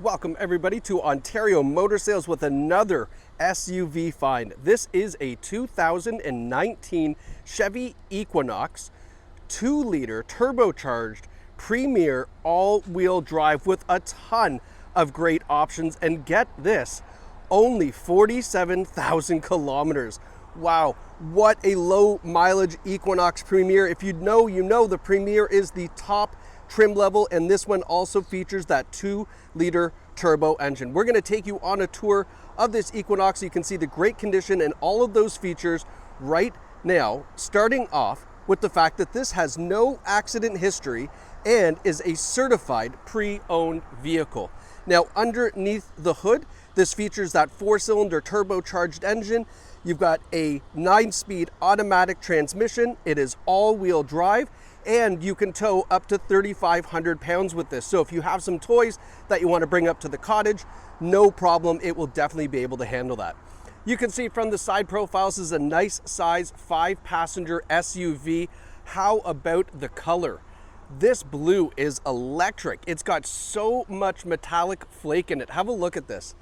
Welcome everybody to Ontario Motor Sales with another SUV find. This is a 2019 Chevy Equinox 2-liter turbocharged Premier all-wheel drive with a ton of great options, and get this, only 47,000 kilometers. Wow, what a low mileage Equinox Premier. If you know, you know the Premier is the top trim level, and this one also features that 2-liter turbo engine. We're going to take you on a tour of this Equinox so you can see the great condition and all of those features right now, starting off with the fact that this has no accident history and is a certified pre-owned vehicle. Now, underneath the hood, this features that 4-cylinder turbocharged engine. You've got a 9-speed automatic transmission. It is all-wheel drive, and you can tow up to 3,500 pounds with this. So if you have some toys that you want to bring up to the cottage, no problem, it will definitely be able to handle that. You can see from the side profiles, this is a nice size 5-passenger SUV. How about the color? This blue is electric. It's got so much metallic flake in it. Have a look at this.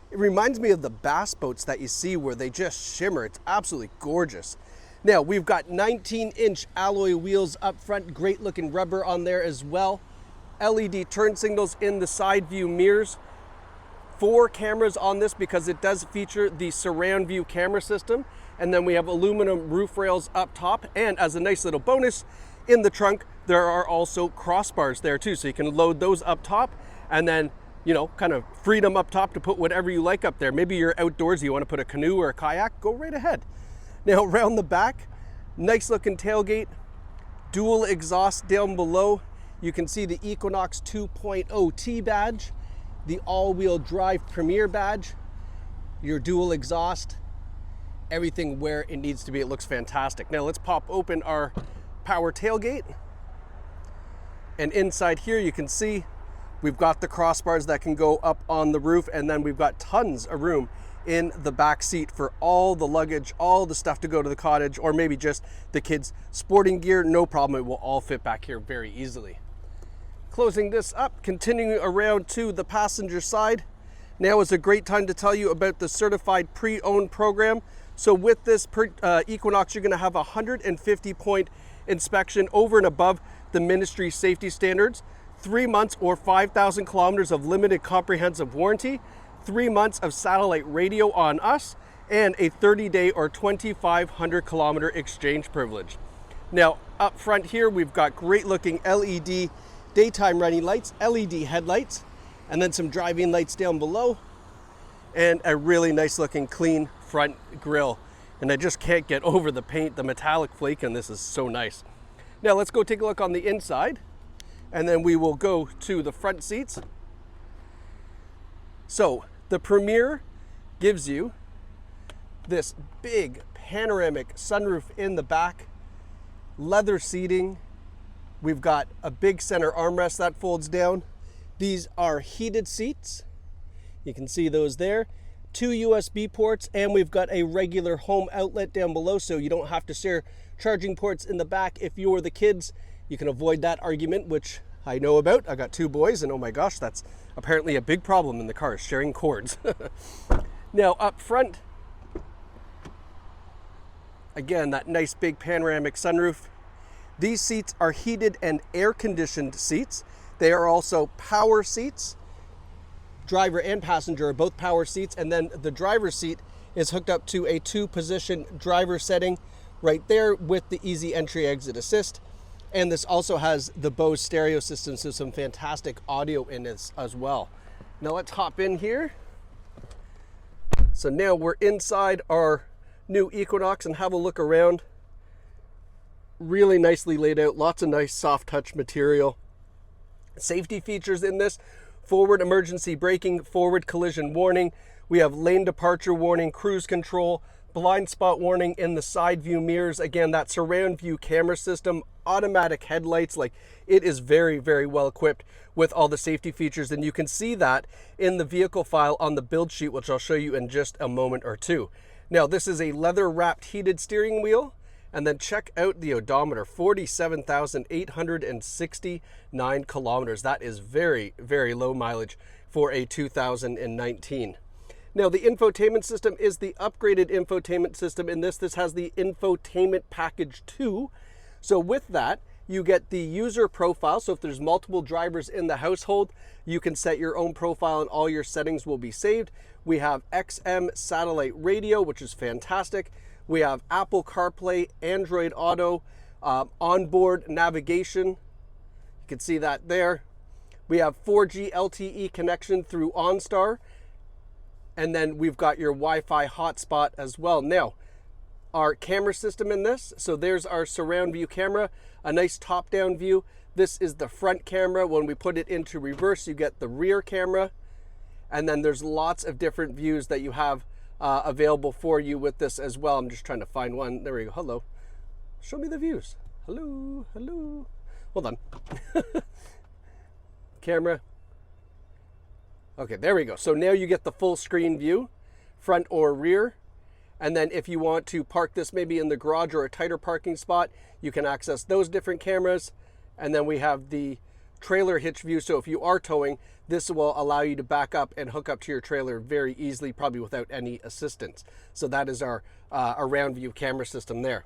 It reminds me of the bass boats that you see where they just shimmer. It's absolutely gorgeous. Now, we've got 19-inch alloy wheels up front, great looking rubber on there as well. LED turn signals in the side view mirrors. 4 cameras on this because it does feature the surround view camera system. And then we have aluminum roof rails up top. And as a nice little bonus, in the trunk, there are also crossbars there too. So you can load those up top and then, you know, kind of freedom up top to put whatever you like up there. Maybe you're outdoors, you want to put a canoe or a kayak, go right ahead. Now, around the back, nice looking tailgate, dual exhaust down below. You can see the Equinox 2.0 T badge, the all-wheel drive Premier badge, your dual exhaust, everything where it needs to be. It looks fantastic. Now let's pop open our power tailgate. And inside here you can see we've got the crossbars that can go up on the roof, and then we've got tons of room in the back seat for all the luggage, all the stuff to go to the cottage, or maybe just the kids' sporting gear. No problem, it will all fit back here very easily. Closing this up, continuing around to the passenger side. Now is a great time to tell you about the certified pre-owned program. So with this Equinox, you're gonna have a 150-point inspection over and above the ministry safety standards, 3 months or 5,000 kilometers of limited comprehensive warranty, 3 months of satellite radio on us, and a 30-day or 2,500 kilometer exchange privilege. Now, up front here, we've got great looking LED daytime running lights, LED headlights, and then some driving lights down below, and a really nice looking clean front grille. And I just can't get over the paint, the metallic flake, and this is so nice. Now let's go take a look on the inside, and then we will go to the front seats. So the Premier gives you this big panoramic sunroof in the back, leather seating. We've got a big center armrest that folds down. These are heated seats. You can see those there. 2 USB ports, and we've got a regular home outlet down below, so you don't have to share charging ports in the back. If you're the kids, you can avoid that argument, which I know about. I got 2 boys, and oh my gosh, that's apparently a big problem in the car, sharing cords. Now up front, again, that nice big panoramic sunroof. These seats are heated and air conditioned seats. They are also power seats. Driver and passenger are both power seats, and then the driver's seat is hooked up to a 2-position driver setting right there with the easy entry exit assist. And this also has the Bose stereo system, so some fantastic audio in this as well. Now let's hop in here. So now we're inside our new Equinox and have a look around. Really nicely laid out, lots of nice soft touch material. Safety features in this: forward emergency braking, forward collision warning. We have lane departure warning, cruise control, blind spot warning in the side view mirrors. Again, that surround view camera system, automatic headlights. Like, it is very, very well equipped with all the safety features. And you can see that in the vehicle file on the build sheet, which I'll show you in just a moment or two. Now, this is a leather wrapped heated steering wheel. And then check out the odometer, 47,869 kilometers. That is very, very low mileage for a 2019. Now, the infotainment system is the upgraded infotainment system in this. This has the Infotainment Package 2. So with that, you get the user profile. So if there's multiple drivers in the household, you can set your own profile and all your settings will be saved. We have XM satellite radio, which is fantastic. We have Apple CarPlay, Android Auto, onboard navigation. You can see that there. We have 4G LTE connection through OnStar. And then we've got your Wi-Fi hotspot as well. Now, our camera system in this. So there's our surround view camera, a nice top-down view. This is the front camera. When we put it into reverse, you get the rear camera. And then there's lots of different views that you have available for you with this as well. I'm just trying to find one. There we go. Hello. Show me the views. Hello. Hello. Hold on. Camera. Okay, there we go. So now you get the full screen view, front or rear. And then if you want to park this maybe in the garage or a tighter parking spot, you can access those different cameras. And then we have the trailer hitch view. So if you are towing, this will allow you to back up and hook up to your trailer very easily, probably without any assistance. So that is our around view camera system there.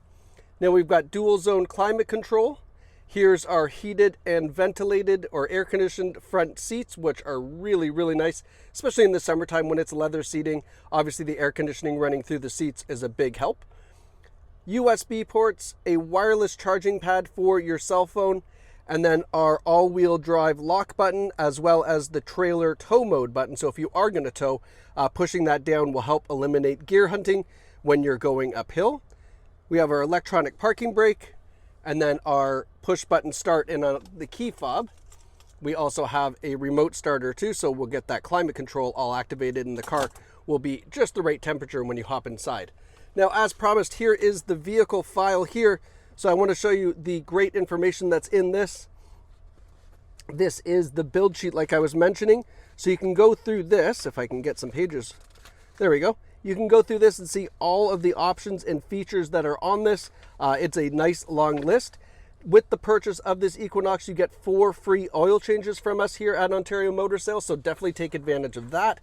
Now we've got dual zone climate control. Here's our heated and ventilated or air conditioned front seats, which are really, really nice, especially in the summertime when it's leather seating. Obviously the air conditioning running through the seats is a big help. USB ports, a wireless charging pad for your cell phone, and then our all-wheel drive lock button, as well as the trailer tow mode button. So if you are going to tow, pushing that down will help eliminate gear hunting when you're going uphill. We have our electronic parking brake, and then our push button start and the key fob. We also have a remote starter too, so we'll get that climate control all activated and the car will be just the right temperature when you hop inside. Now, as promised, here is the vehicle file here. So I want to show you the great information that's in this. This is the build sheet like I was mentioning. So you can go through this, if I can get some pages. There we go. You can go through this and see all of the options and features that are on this. It's a nice long list. With the purchase of this Equinox, you get 4 free oil changes from us here at Ontario Motor Sales, so definitely take advantage of that.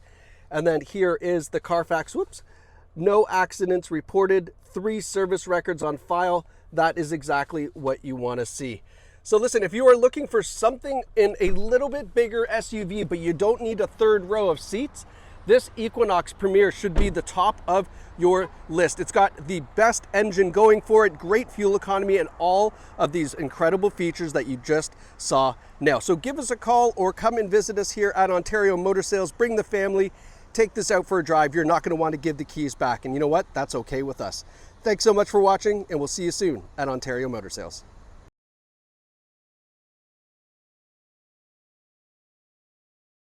And then here is the Carfax, whoops, no accidents reported, 3 service records on file. That is exactly what you want to see. So listen, if you are looking for something in a little bit bigger SUV, but you don't need a 3rd row of seats, this Equinox Premier should be the top of your list. It's got the best engine going for it, great fuel economy, and all of these incredible features that you just saw now. So give us a call or come and visit us here at Ontario Motor Sales. Bring the family, take this out for a drive. You're not going to want to give the keys back. And you know what? That's okay with us. Thanks so much for watching, and we'll see you soon at Ontario Motor Sales.